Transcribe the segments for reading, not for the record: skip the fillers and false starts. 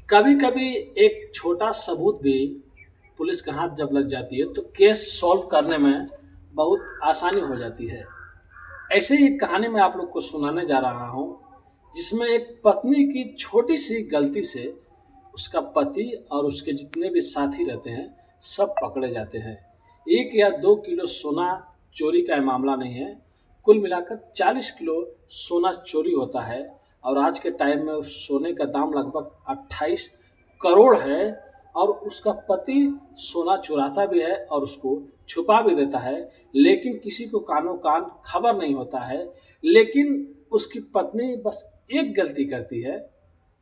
कभी कभी एक छोटा सबूत भी पुलिस के हाथ जब लग जाती है तो केस सॉल्व करने में बहुत आसानी हो जाती है। ऐसे ही एक कहानी मैं आप लोग को सुनाने जा रहा हूँ जिसमें एक पत्नी की छोटी सी गलती से उसका पति और उसके जितने भी साथी रहते हैं सब पकड़े जाते हैं। 1 या 2 किलो सोना चोरी का मामला नहीं है, कुल मिलाकर 40 किलो सोना चोरी होता है। और आज के टाइम में उस सोने का दाम लगभग 28 करोड़ है। और उसका पति सोना चुराता भी है और उसको छुपा भी देता है, लेकिन किसी को कानो कान खबर नहीं होता है। लेकिन उसकी पत्नी बस एक गलती करती है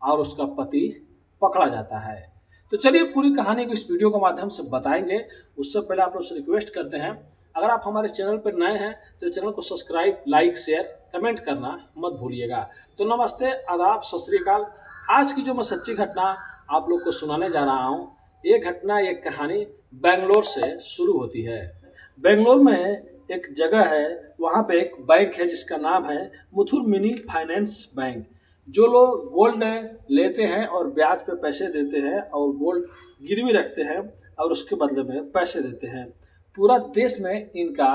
और उसका पति पकड़ा जाता है। तो चलिए पूरी कहानी को इस वीडियो के माध्यम से बताएंगे। उससे पहले आप लोग से रिक्वेस्ट करते हैं, अगर आप हमारे चैनल पर नए हैं तो चैनल को सब्सक्राइब, लाइक, शेयर, कमेंट करना मत भूलिएगा। तो नमस्ते, आदाब, सत श्री अकाल। आज की जो मैं सच्ची घटना आप लोग को सुनाने जा रहा हूँ, ये घटना, ये कहानी बेंगलोर से शुरू होती है। बेंगलोर में एक जगह है, वहाँ पे एक बैंक है जिसका नाम है मुथुट मिनी फाइनेंस बैंक। जो लोग गोल्ड लेते हैं और ब्याज पे पैसे देते हैं और गोल्ड गिरवी रखते हैं और उसके बदले में पैसे देते हैं। पूरा देश में इनका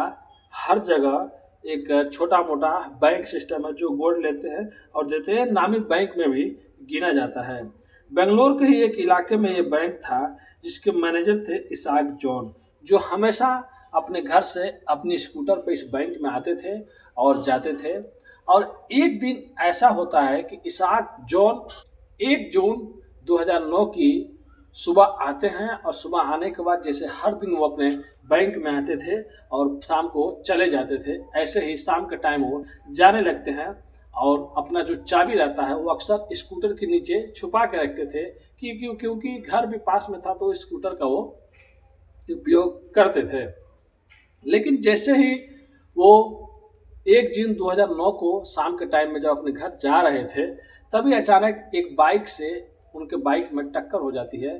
हर जगह एक छोटा मोटा बैंक सिस्टम है जो गोल्ड लेते हैं और देते हैं, नामी बैंक में भी गिना जाता है। बेंगलोर के ही एक इलाके में ये बैंक था जिसके मैनेजर थे इसाक जॉन, जो हमेशा अपने घर से अपनी स्कूटर पर इस बैंक में आते थे और जाते थे। और एक दिन ऐसा होता है कि इसाक जॉन 1 जून 2009 की सुबह आते हैं और सुबह आने के बाद जैसे हर दिन वो अपने बैंक में आते थे और शाम को चले जाते थे, ऐसे ही शाम के टाइम वो जाने लगते हैं और अपना जो चाबी रहता है वो अक्सर स्कूटर के नीचे छुपा के रखते थे क्योंकि घर भी पास में था तो स्कूटर का वो उपयोग करते थे। लेकिन जैसे ही वो 1 जून 2009 को शाम के टाइम में जब अपने घर जा रहे थे, तभी अचानक एक बाइक से उनके बाइक में टक्कर हो जाती है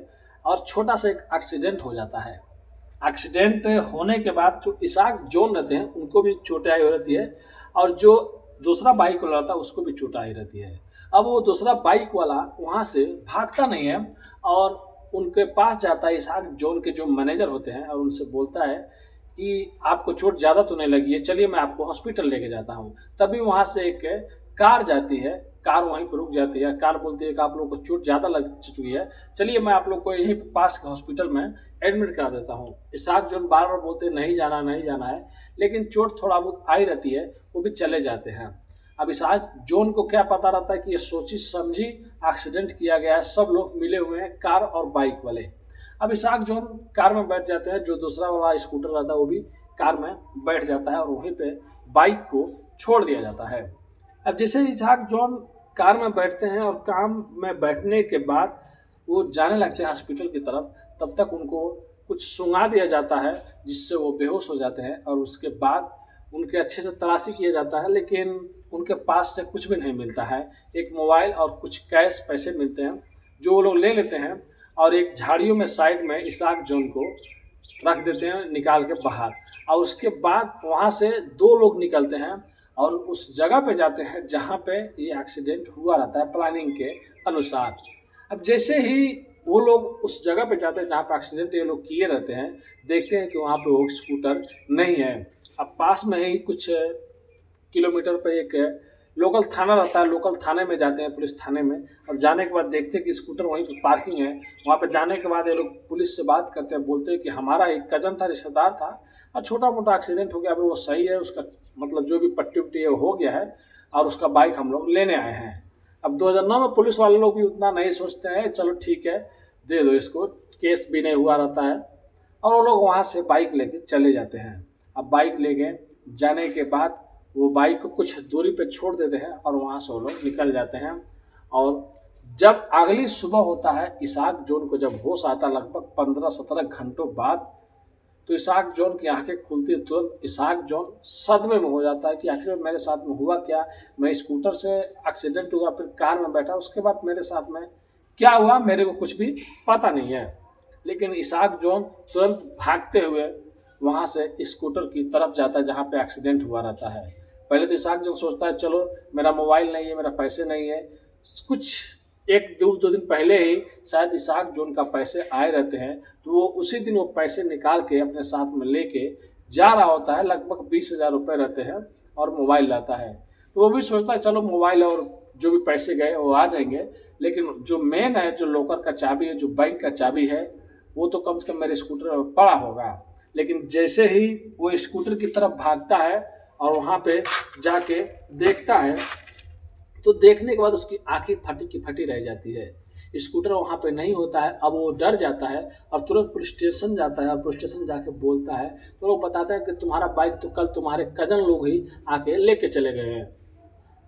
और छोटा सा एक एक्सीडेंट हो जाता है। एक्सीडेंट होने के बाद जो इसाक जॉन रहते हैं उनको भी चोटें आई रहती है और जो दूसरा बाइक वाला था उसको भी चोट आई रहती है। अब वो दूसरा बाइक वाला वहाँ से भागता नहीं है और उनके पास जाता है इसाक जॉन के जो मैनेजर होते हैं और उनसे बोलता है कि आपको चोट ज़्यादा तो नहीं लगी है, चलिए मैं आपको हॉस्पिटल लेके जाता हूँ। तभी वहाँ से एक कार जाती है, कार वहीं पर रुक जाती है। कार बोलती है कि आप लोगों को चोट ज़्यादा लग चुकी है, चलिए मैं आप लोग को यहीं पास के हॉस्पिटल में एडमिट करा देता हूँ। इसाक जॉन बार बार बोलते हैं नहीं जाना नहीं जाना है, लेकिन चोट थोड़ा बहुत आई रहती है, वो भी चले जाते हैं। अब इसाक जॉन को क्या पता रहता है कि ये सोची समझी एक्सीडेंट किया गया है, सब लोग मिले हुए हैं कार और बाइक वाले। अब इसाक जॉन कार में बैठ जाते हैं, जो दूसरा वाला स्कूटर रहता है वो भी कार में बैठ जाता है और वहीं पे बाइक को छोड़ दिया जाता है। अब जैसे इसाक जॉन कार में बैठते हैं और काम में बैठने के बाद वो जाने लगते हैं हॉस्पिटल की तरफ, तब तक उनको कुछ सुंघा दिया जाता है जिससे वो बेहोश हो जाते हैं। और उसके बाद उनके अच्छे से तलाशी किया जाता है, लेकिन उनके पास से कुछ भी नहीं मिलता है। एक मोबाइल और कुछ कैश पैसे मिलते हैं जो वो लोग ले लेते हैं और एक झाड़ियों में साइड में इसाक जॉन को रख देते हैं निकाल के बाहर। और उसके बाद वहाँ से 2 लोग निकलते हैं और उस जगह पे जाते हैं जहाँ पे ये एक्सीडेंट हुआ रहता है प्लानिंग के अनुसार। अब जैसे ही वो लोग उस जगह पे जाते हैं जहाँ पे एक्सीडेंट ये लोग किए रहते हैं, देखते हैं कि वहाँ पे वो स्कूटर नहीं है। अब पास में ही कुछ किलोमीटर पे एक लोकल थाना रहता है, लोकल थाने में जाते हैं, पुलिस थाने में। और जाने के बाद देखते हैं कि स्कूटर वहीं पे पार्किंग है। वहाँ पे जाने के बाद ये लोग पुलिस से बात करते हैं, बोलते हैं कि हमारा एक कज़न था, रिश्तेदार था और छोटा मोटा एक्सीडेंट हो गया, अभी वो सही है, उसका मतलब जो भी पट्टी उट्टी है वो हो गया है और उसका बाइक हम लोग लेने आए हैं। अब 2009 में पुलिस वाले लोग भी उतना नहीं सोचते हैं, चलो ठीक है दे दो इसको, केस भी नहीं हुआ रहता है। और वो लोग वहाँ से बाइक लेके चले जाते हैं। अब बाइक ले गए, जाने के बाद वो बाइक को कुछ दूरी पे छोड़ देते हैं और वहाँ से वो लोग निकल जाते हैं। और जब अगली सुबह होता है, इसाक जॉन को जब होश आता है लगभग 15-17 घंटों बाद, तो इसाक जॉन की आंखें खुलती हैं। तुरंत इसाक जॉन सदमे में हो जाता है कि आखिर मेरे साथ में हुआ क्या। मैं स्कूटर से एक्सीडेंट हुआ, फिर कार में बैठा, उसके बाद मेरे साथ में क्या हुआ मेरे को कुछ भी पता नहीं है। लेकिन इसाक जॉन तुरंत भागते हुए वहाँ से स्कूटर की तरफ जाता है जहाँ पे एक्सीडेंट हुआ रहता है। पहले तो इसाक जॉन सोचता है चलो मेरा मोबाइल नहीं है, मेरा पैसे नहीं है, कुछ एक दो दिन पहले ही शायद इसाक जो उनका पैसे आए रहते हैं, तो वो उसी दिन वो पैसे निकाल के अपने साथ में लेके जा रहा होता है। लगभग 20,000 रुपये रहते हैं और मोबाइल रहता है। तो वो भी सोचता है चलो मोबाइल और जो भी पैसे गए वो आ जाएंगे, लेकिन जो मेन है, जो लॉकर का चाबी है, जो बैंक का चाबी है, वो तो कम से कम मेरे स्कूटर में पड़ा होगा। लेकिन जैसे ही वो स्कूटर की तरफ भागता है और वहाँ पे जाके देखता है, तो देखने के बाद उसकी आंखें फटी की फटी रह जाती है। स्कूटर वहाँ पे नहीं होता है। अब वो डर जाता है और तुरंत पुलिस स्टेशन जाता है और पुलिस स्टेशन जाके बोलता है, तो लोग बताते हैं कि तुम्हारा बाइक तो कल तुम्हारे कजन लोग ही आके लेके चले गए हैं।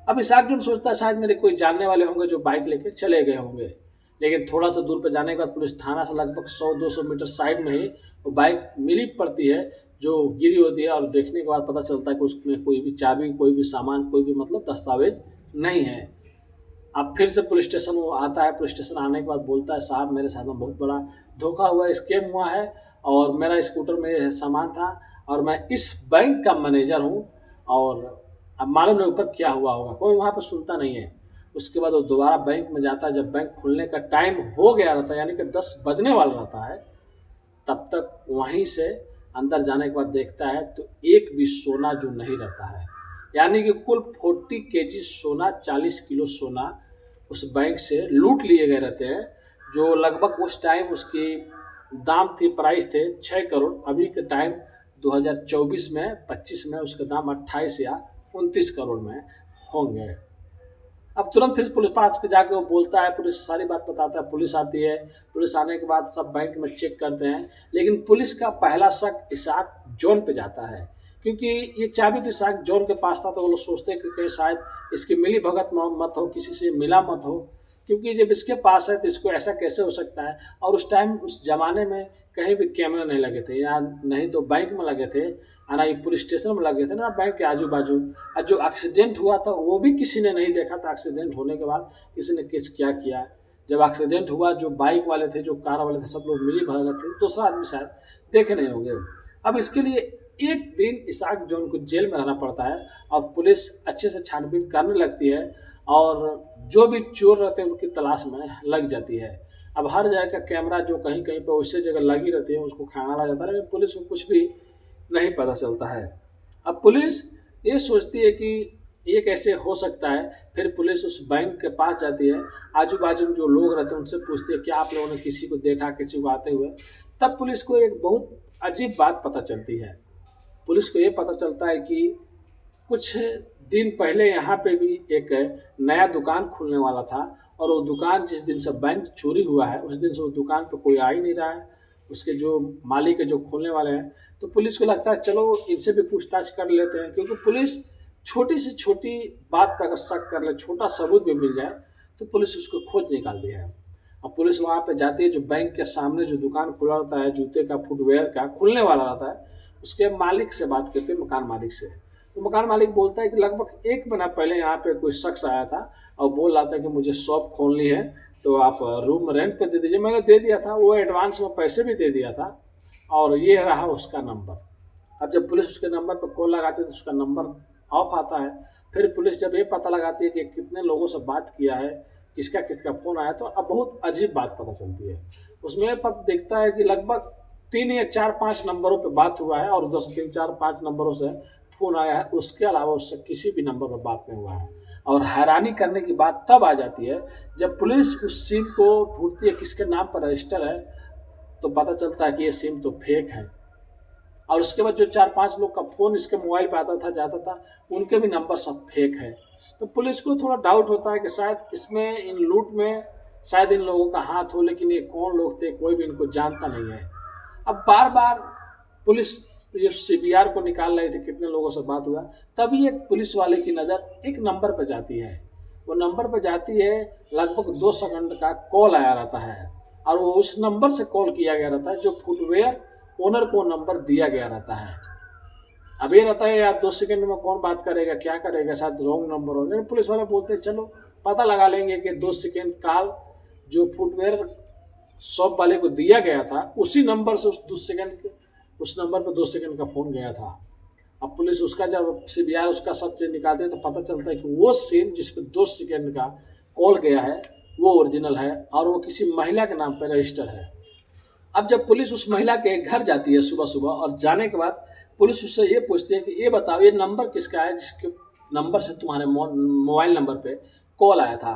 अब इसाक जुन सोचता है शायद मेरे कोई जानने वाले होंगे जो बाइक लेके चले गए होंगे। लेकिन थोड़ा सा दूर पे जाने के बाद पुलिस थाना से लगभग 100-200 मीटर साइड में ही वो बाइक मिली पड़ती है जो गिरी होती है। और देखने के बाद पता चलता है कि उसमें कोई भी चाबी, कोई भी सामान, कोई भी मतलब दस्तावेज नहीं है। अब फिर से पुलिस स्टेशन वो आता है। पुलिस स्टेशन आने के बाद बोलता है, साहब मेरे साथ में बहुत बड़ा धोखा हुआ है, स्कैम हुआ है और मेरा स्कूटर में यह सामान था और मैं इस बैंक का मैनेजर हूँ और अब मालूम नहीं ऊपर क्या हुआ होगा। कोई वहाँ पर सुनता नहीं है। उसके बाद वो दोबारा बैंक में जाता है। जब बैंक खुलने का टाइम हो गया रहता है, यानी कि 10 बजने वाला रहता है, तब तक वहीं से अंदर जाने के बाद देखता है तो एक भी सोना जो नहीं रहता है। यानी कि कुल 40 केजी सोना, 40 किलो सोना उस बैंक से लूट लिए गए रहते हैं, जो लगभग उस टाइम उसकी दाम थी, प्राइस थे 6 करोड़। अभी के टाइम 2024 में 25 में उसका दाम 28 या 29 करोड़ में होंगे। अब तुरंत फिर पुलिस पास के जाके वो बोलता है, पुलिस सारी बात बताता है। पुलिस आती है। पुलिस आने के बाद सब बैंक में चेक करते हैं, लेकिन पुलिस का पहला शक इसाक जॉन पे जाता है, क्योंकि ये चाबी तो इसाक जॉन के पास था। तो वो लोग सोचते हैं कि शायद इसकी मिली भगत मत हो, किसी से मिला मत हो, क्योंकि जब इसके पास है तो इसको ऐसा कैसे हो सकता है। और उस टाइम उस जमाने में कहीं भी कैमरे नहीं लगे थे, या नहीं तो बैंक में लगे थे, ना ही पुलिस स्टेशन में लगे थे, ना बैंक के आजू बाजू। और जो एक्सीडेंट हुआ था वो भी किसी ने नहीं देखा था। एक्सीडेंट होने के बाद किसी ने किस क्या किया। जब एक्सीडेंट हुआ, जो बाइक वाले थे, जो कार वाले थे, सब लोग मिली भगत थे। दूसरा आदमी शायद देखे नहीं होंगे। अब इसके लिए एक दिन इसाक जॉन को जेल में रहना पड़ता है और पुलिस अच्छे से छानबीन करने लगती है और जो भी चोर रहते हैं उनकी तलाश में लग जाती है। अब हर जगह का कैमरा जो कहीं कहीं पर वैसे जगह लगी रहती है उसको खंगाला जाता है, लेकिन पुलिस को कुछ भी नहीं पता चलता है। अब पुलिस ये सोचती है कि ये कैसे हो सकता है। फिर पुलिस उस बैंक के पास जाती है। आजू बाजू में जो लोग रहते हैं उनसे पूछती है, क्या आप लोगों ने किसी को देखा, किसी को आते हुए। तब पुलिस को एक बहुत अजीब बात पता चलती है। पुलिस को ये पता चलता है कि कुछ दिन पहले यहाँ पे भी एक नया दुकान खुलने वाला था और वो दुकान जिस दिन से बैंक चोरी हुआ है उस दिन से वो दुकान पे कोई आ ही नहीं रहा है। उसके जो मालिक है, जो खोलने वाले हैं, तो पुलिस को लगता है चलो इनसे भी पूछताछ कर लेते हैं, क्योंकि पुलिस छोटी से छोटी बात पर अगर शक कर ले, छोटा सबूत भी मिल जाए, तो पुलिस उसको खोज निकालती है। अब पुलिस वहाँ पे जाती है। जो बैंक के सामने जो दुकान खुला रहता है, जूते का, फुटवेयर का, खुलने वाला रहता है, उसके मालिक से बात करते हैं, मकान मालिक से। तो मकान मालिक बोलता है कि लगभग 1 महीना पहले यहाँ पे कोई शख्स आया था और बोल रहा था कि मुझे शॉप खोलनी है, तो आप रूम रेंट पे दे दीजिए। मैंने दे दिया था, वो एडवांस में पैसे भी दे दिया था और ये रहा उसका नंबर। अब जब पुलिस उसके नंबर पर कॉल लगाती है तो उसका नंबर ऑफ आता है। फिर पुलिस जब ये पता लगाती है कि कितने लोगों से बात किया है, किसका किसका फ़ोन आया, तो अब बहुत अजीब बात पता चलती है। उसमें पता दिखता है कि लगभग 3 या 4-5 नंबरों पे बात हुआ है और 3-4-5 नंबरों से फ़ोन आया है। उसके अलावा उससे किसी भी नंबर पर बात नहीं हुआ है। और हैरानी करने की बात तब आ जाती है जब पुलिस उस सिम को ढूंढती है किसके नाम पर रजिस्टर है, तो पता चलता है कि ये सिम तो फेक है। और उसके बाद जो 4-5 लोग का फ़ोन इसके मोबाइल पे आता था, जाता था, उनके भी नंबर सब फेक है। तो पुलिस को थोड़ा डाउट होता है कि शायद इसमें, इन लूट में शायद इन लोगों का हाथ हो, लेकिन ये कौन लोग थे, कोई भी इनको जानता नहीं है। अब बार बार पुलिस जो सीबीआर को निकाल रहे थे कितने लोगों से बात हुआ, तभी एक पुलिस वाले की नज़र एक नंबर पर जाती है। वो नंबर पर जाती है, लगभग 2 सेकंड का कॉल आया रहता है और वो उस नंबर से कॉल किया गया रहता है जो फुटवेयर ओनर को नंबर दिया गया रहता है। अब ये रहता है यार 2 सेकंड में कौन बात करेगा, क्या करेगा, शायद रॉन्ग नंबर हो। लेकिन पुलिस वाले बोलते हैं चलो पता लगा लेंगे कि 2 सेकंड कॉल जो फुटवेयर शॉप वाले को दिया गया था उसी नंबर से उस नंबर पर 2 सेकंड का फ़ोन गया था। अब पुलिस उसका जब सीबीआर उसका सब चीज़ निकालते हैं तो पता चलता है कि वो सिम जिस पर 2 सेकंड का कॉल गया है वो ओरिजिनल है और वो किसी महिला के नाम पर रजिस्टर है। अब जब पुलिस उस महिला के घर जाती है सुबह सुबह, और जाने के बाद पुलिस उससे ये पूछती है कि ये बताओ ये नंबर किसका है जिसके नंबर से तुम्हारे मोबाइल नंबर पे कॉल आया था।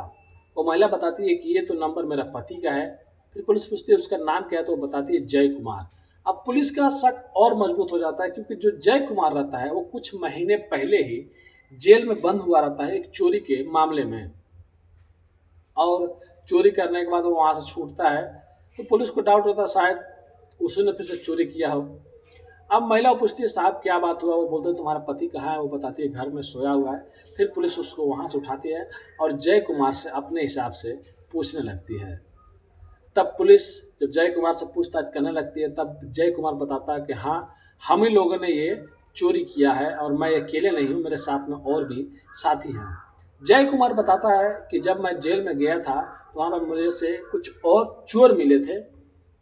वो महिला बताती है कि ये तो नंबर मेरा पति का है। फिर पुलिस पूछती है उसका नाम क्या है, तो वो बताती है जय कुमार। अब पुलिस का शक और मजबूत हो जाता है, क्योंकि जो जय कुमार रहता है वो कुछ महीने पहले ही जेल में बंद हुआ रहता है एक चोरी के मामले में, और चोरी करने के बाद वो वहाँ से छूटता है। तो पुलिस को डाउट होता है शायद उसी ने फिर से चोरी किया हो। अब महिला पूछती है साहब क्या बात हुआ, वो बोलते हैं तुम्हारा पति कहाँ है, वो बताती है घर में सोया हुआ है। फिर पुलिस उसको वहाँ से उठाती है और जय कुमार से अपने हिसाब से पूछने लगती है। तब पुलिस जब जय कुमार से पूछताछ करने लगती है, तब जय कुमार बताता है कि हाँ, हम ही लोगों ने ये चोरी किया है और मैं अकेले नहीं हूँ, मेरे साथ में और भी साथी हैं। जय कुमार बताता है कि जब मैं जेल में गया था तो वहाँ पर मुझे से कुछ और चोर मिले थे,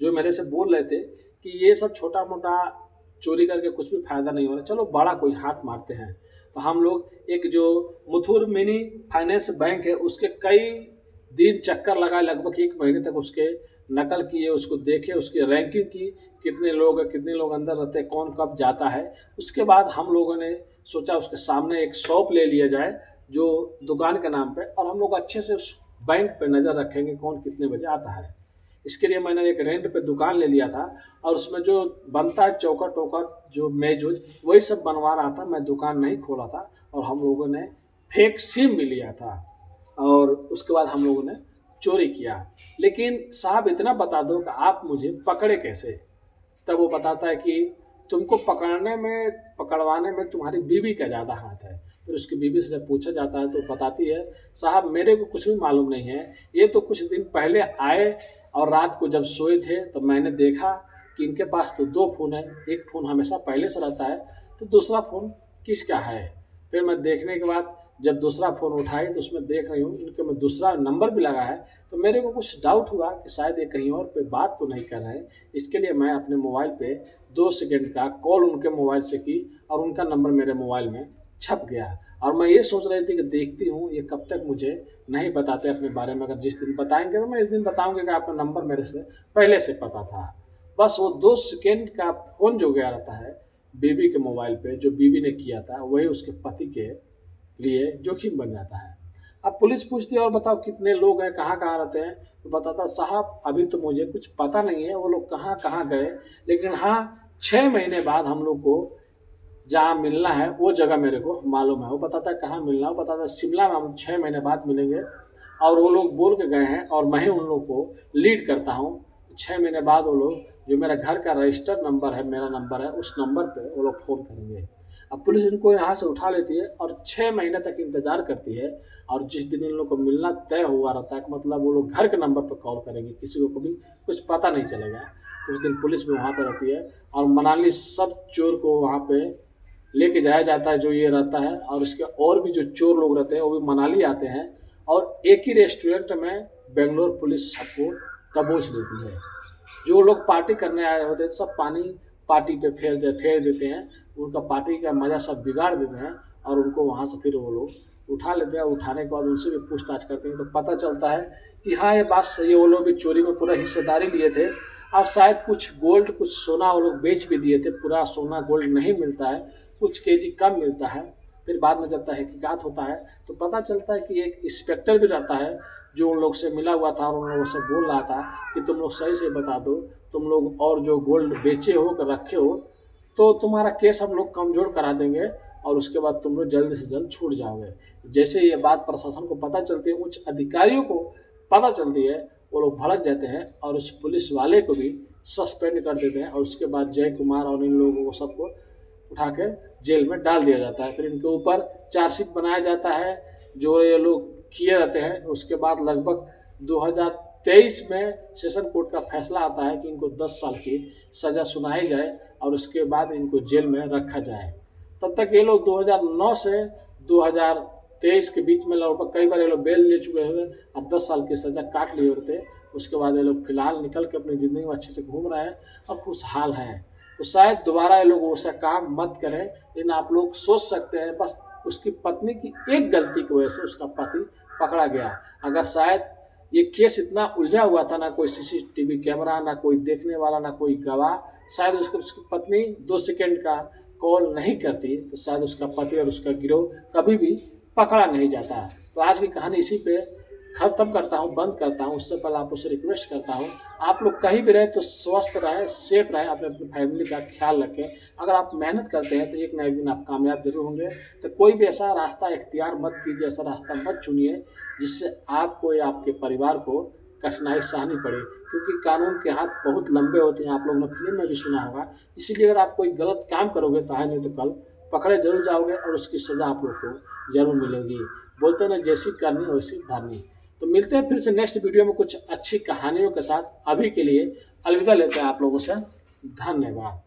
जो मेरे से बोल रहे थे कि ये सब छोटा मोटा चोरी करके कुछ भी फायदा नहीं हो रहा, चलो बड़ा कोई हाथ मारते हैं। तो हम लोग एक जो मुथूट मिनी फाइनेंस बैंक है उसके कई दिन चक्कर लगाए, लगभग 1 महीने तक उसके नकल किए, उसको देखे, उसकी रैंकिंग की, कितने लोग अंदर रहते हैं, कौन कब जाता है। उसके बाद हम लोगों ने सोचा उसके सामने एक शॉप ले लिया जाए जो दुकान के नाम पे, और हम लोग अच्छे से उस बैंक पे नज़र रखेंगे कौन कितने बजे आता है। इसके लिए मैंने एक रेंट पे दुकान ले लिया था, और उसमें जो बनता है चौकट वौकट जो मेज उज वही सब बनवा रहा था, मैं दुकान नहीं खोला था। और हम लोगों ने फेक सिम भी लिया था, और उसके बाद हम लोगों ने चोरी किया। लेकिन साहब इतना बता दो कि आप मुझे पकड़े कैसे। तब वो बताता है कि तुमको पकड़वाने में तुम्हारी बीवी का ज़्यादा हाथ है। फिर उसकी बीवी से जब पूछा जाता है तो बताती है साहब मेरे को कुछ भी मालूम नहीं है, ये तो कुछ दिन पहले आए और रात को जब सोए थे तो मैंने देखा कि इनके पास तो 2 फ़ोन है, एक फ़ोन हमेशा पहले से रहता है, तो दूसरा फ़ोन किसका है। फिर मैं देखने के बाद जब दूसरा फ़ोन उठाई तो उसमें देख रही हूँ इनके में दूसरा नंबर भी लगा है, तो मेरे को कुछ डाउट हुआ कि शायद ये कहीं और पे बात तो नहीं कर रहे हैं। इसके लिए मैं अपने मोबाइल पे 2 सेकंड का कॉल उनके मोबाइल से की और उनका नंबर मेरे मोबाइल में छप गया। और मैं ये सोच रही थी कि देखती हूँ ये कब तक मुझे नहीं बताते अपने बारे में, अगर जिस दिन बताएंगे तो मैं इस दिन बताऊँगी कि आपका नंबर मेरे से पहले से पता था। बस वो 2 सेकंड का फ़ोन जो गया रहता है बीवी के मोबाइल पे, जो बीवी ने किया था, वही उसके पति के लिए जोखिम बन जाता है। अब पुलिस पूछती है और बताओ कितने लोग हैं, कहाँ कहाँ रहते हैं, तो बताता साहब अभी तो मुझे कुछ पता नहीं है वो लोग कहाँ कहाँ गए, लेकिन हाँ 6 महीने बाद हम लोग को जहाँ मिलना है वो जगह मेरे को मालूम है। वो बताता है कहाँ मिलना है, वो बताता है शिमला में हम 6 महीने बाद मिलेंगे, और वो लोग बोल के गए हैं और मैं ही उन लोग को लीड करता हूँ। 6 महीने बाद वो लोग जो मेरा घर का रजिस्टर्ड नंबर है, मेरा नंबर है, उस नंबर पे वो लोग फ़ोन करेंगे। अब पुलिस इनको यहाँ से उठा लेती है और 6 महीने तक इंतज़ार करती है, और जिस दिन इन लोग को मिलना तय हुआ रहता है कि मतलब वो लोग घर के नंबर पर कॉल करेंगे, किसी को कभी कुछ पता नहीं चलेगा, तो उस दिन पुलिस भी वहाँ पर रहती है और मनाली सब चोर को वहाँ पे लेके जाया जाता है जो ये रहता है। और इसके और भी जो चोर लोग रहते हैं वो भी मनाली आते हैं, और एक ही रेस्टोरेंट में बेंगलोर पुलिस सबको दबोच लेती है। जो लोग पार्टी करने आए होते हैं सब पानी पार्टी पे फेर देते हैं, उनका पार्टी का मज़ा सब बिगाड़ देते हैं, और उनको वहाँ से फिर वो लोग उठा लेते हैं। उठाने के बाद उनसे भी पूछताछ करते हैं तो पता चलता है कि हाँ ये बात सही है, वो लोग भी चोरी में पूरा हिस्सेदारी लिए थे, और शायद कुछ गोल्ड कुछ सोना वो लोग बेच भी दिए थे। पूरा सोना गोल्ड नहीं मिलता है, कुछ केजी कम मिलता है। फिर बाद में जब तहकीकात होता है तो पता चलता है कि एक इंस्पेक्टर भी रहता है जो उन लोग से मिला हुआ था, और उन लोगों से बोल रहा था कि तुम लोग सही से बता दो, तुम लोग और जो गोल्ड बेचे हो कि रखे हो तो तुम्हारा केस हम लोग कमज़ोर करा देंगे, और उसके बाद तुम लोग जल्द से जल्द छूट जाओगे। जैसे ये बात प्रशासन को पता चलती है, उच्च अधिकारियों को पता चलती है, वो लोग भड़क जाते हैं और उस पुलिस वाले को भी सस्पेंड कर देते हैं। और उसके बाद जय कुमार और इन लोगों को सबको उठा के जेल में डाल दिया जाता है। फिर इनके ऊपर चार्जशीट बनाया जाता है जो ये लोग किए रहते हैं। उसके बाद लगभग 2023 में सेशन कोर्ट का फैसला आता है कि इनको 10 साल की सज़ा सुनाई जाए और उसके बाद इनको जेल में रखा जाए। तब तक ये लोग 2009 से 2023 के बीच में लगभग कई बार ये लोग बेल ले चुके हुए और 10 साल की सज़ा काट लिए होते। उसके बाद ये लोग फिलहाल निकल के अपनी ज़िंदगी में अच्छे से घूम रहे हैं और खुशहाल हैं। तो शायद दोबारा ये लोग वैसा काम मत करें, लेकिन आप लोग सोच सकते हैं बस उसकी पत्नी की एक गलती की वजह से उसका पति पकड़ा गया। अगर शायद ये केस इतना उलझा हुआ था, ना कोई सीसीटीवी कैमरा, ना कोई देखने वाला, ना कोई गवाह। शायद उसकी पत्नी 2 सेकंड का कॉल नहीं करती तो शायद उसका पति और उसका गिरोह कभी भी पकड़ा नहीं जाता। तो आज की कहानी इसी पे खत्म करता हूँ, बंद करता हूँ। उससे पहले आप उससे रिक्वेस्ट करता हूँ, आप लोग कहीं भी रहे तो स्वस्थ रहें, सेफ रहें, अपने फैमिली का ख्याल रखें। अगर आप मेहनत करते हैं तो एक ना एक दिन आप कामयाब जरूर होंगे। तो कोई भी ऐसा रास्ता इख्तियार मत कीजिए, ऐसा रास्ता मत चुनिए जिससे आपको या आपके परिवार को कठिनाई सहनी पड़े, क्योंकि कानून के हाथ बहुत लंबे होते हैं। आप लोगों ने फिल्म में भी सुना होगा। इसीलिए अगर आप कोई गलत काम करोगे तो आज नहीं तो कल पकड़े जरूर जाओगे और उसकी सज़ा आप लोग को जरूर मिलेगी। बोलते हैं ना, जैसी करनी वैसी भरनी। तो मिलते हैं फिर से नेक्स्ट वीडियो में कुछ अच्छी कहानियों के साथ। अभी के लिए अलविदा लेते हैं आप लोगों से। धन्यवाद।